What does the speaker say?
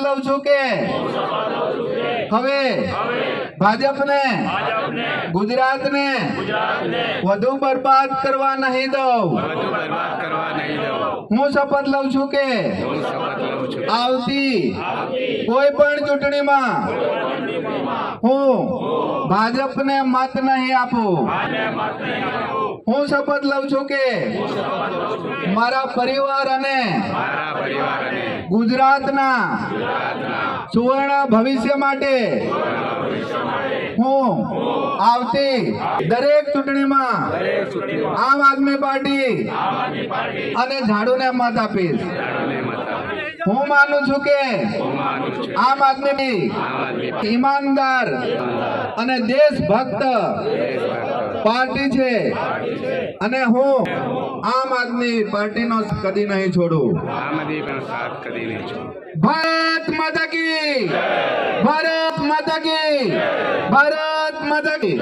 લઉં છું કે હવે ભાજપને ગુજરાતને વધુ બરબાદ કરવા નહીં દઉં। હું શપથ લઉં છું કે આવતી કોઈ પણ ચૂંટણીમાં હું ભાજપને મત નહીં આપું। હું શપથ લઉં છું કે મારા પરિવાર અને ગુજરાતના સુવર્ણ ભવિષ્ય માટે હું આવતી દરેક ચૂંટણીમાં આમ આદમી પાર્ટી અને ઝાડુને મત આપીશ। હું માનું છું કે આમ આદમી ઈમાનદાર અને દેશભક્ત પાર્ટી છે અને હું આમ આદમી પાર્ટીનો કદી નહીં છોડું। ભારત માતા કી, ભારત માતા કી, ભારત માતા કી।